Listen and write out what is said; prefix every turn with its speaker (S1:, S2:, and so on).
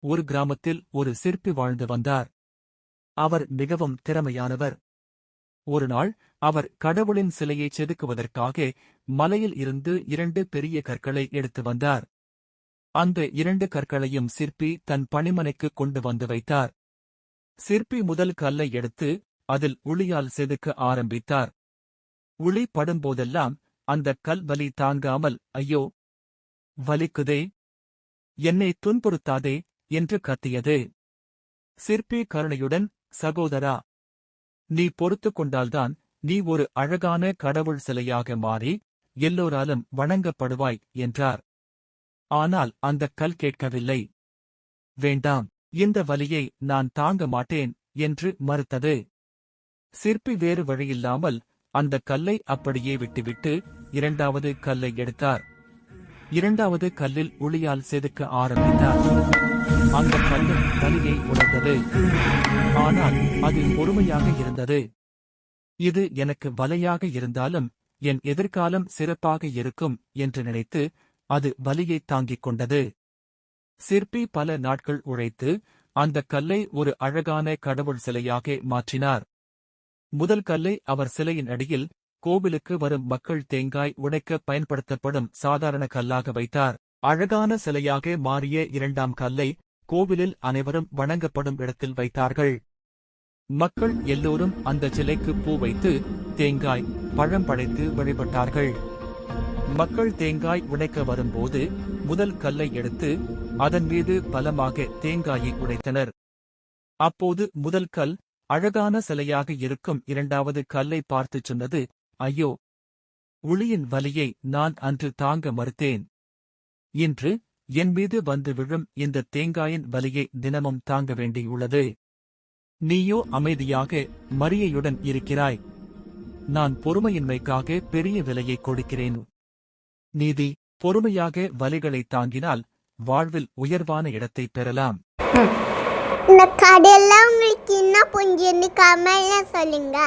S1: ஒரு கிராமத்தில் ஒரு சிற்பி வாழ்ந்து வந்தார். அவர் மிகவும் திறமையானவர். ஒருநாள் அவர் கடவுளின் சிலையைச் செதுக்குவதற்காக மலையில் இருந்து 2 பெரிய கற்களை எடுத்து வந்தார். அந்த 2 கற்களையும் சிற்பி தன் பணிமனைக்கு கொண்டு வந்து வைத்தார். சிற்பி முதல் கல்லை எடுத்து அதில் உளியால் செதுக்க ஆரம்பித்தார். உளி படும்போதெல்லாம் அந்தக் கல் வலி தாங்காமல், ஐயோ, வலிக்குதே, என்னை துன்புறுத்தாதே என்று கத்தியது. சிற்பி கருணையுடன், சகோதரா, நீ பொறுத்துக் கொண்டால்தான் நீ ஒரு அழகான கடவுள் சிலையாக மாறி எல்லோராலும் வணங்கப்படுவாய் என்றார். ஆனால் அந்தக் கல் கேட்கவில்லை. வேண்டாம், இந்த வலியை நான் தாங்க மாட்டேன் என்று மறுத்தது. சிற்பி வேறு வழியில்லாமல் அந்தக் கல்லை அப்படியே விட்டுவிட்டு 2வது கல்லை எடுத்தார். 2வது கல்லில் உளியால் செதுக்க ஆரம்பித்தார். அந்தக் கல்லும் வலியை உணர்ந்தது. ஆனால் அது பொறுமையாக இருந்தது. இது எனக்கு வலையாக இருந்தாலும் என் எதிர்காலம் சிறப்பாக இருக்கும் என்று நினைத்து அது வலியைத் தாங்கிக் கொண்டது. சிற்பி பல நாட்கள் உழைத்து அந்தக் கல்லை ஒரு அழகான கடவுள் சிலையாக மாற்றினார். முதல் கல்லை அவர் சிலையின் அடியில் கோவிலுக்கு வரும் மக்கள் தேங்காய் உடைக்க பயன்படுத்தப்படும் சாதாரண கல்லாக வைத்தார். அழகான சிலையாக மாறிய 2ஆம் கல்லை கோவிலில் அனைவரும் வணங்கப்படும் இடத்தில் வைத்தார்கள். மக்கள் எல்லோரும் அந்த சிலைக்கு பூ வைத்து தேங்காய், பழம் படைத்து வழிபட்டார்கள். மக்கள் தேங்காய் உடைக்க வரும்போது முதல் கல்லை எடுத்து அதன் மீது பலமாக தேங்காயை உடைத்தனர். அப்போது முதல் கல் அழகான சிலையாக இருக்கும் 2வது கல்லை பார்த்துச் சொன்னது, ஐயோ, உளியின் வலியை நான் அன்று தாங்க மறுத்தேன். இன்று என் மீது வந்து விழும் இந்த தேங்காயின் வலியை தினமும் தாங்க வேண்டியுள்ளது. நீயோ அமைதியாக மரியாதையுடன் இருக்கிறாய். நான் பொறுமையின்மைக்காக பெரிய விலையை கொடுக்கிறேன். நீதி, பொறுமையாக வலிகளை தாங்கினால் வாழ்வில் உயர்வான இடத்தை பெறலாம்.
S2: இந்த கதையெல்லாம் உங்களுக்கு இன்னும் புரிஞ்சுன்னு கமெண்ட்ல சொல்லுங்க.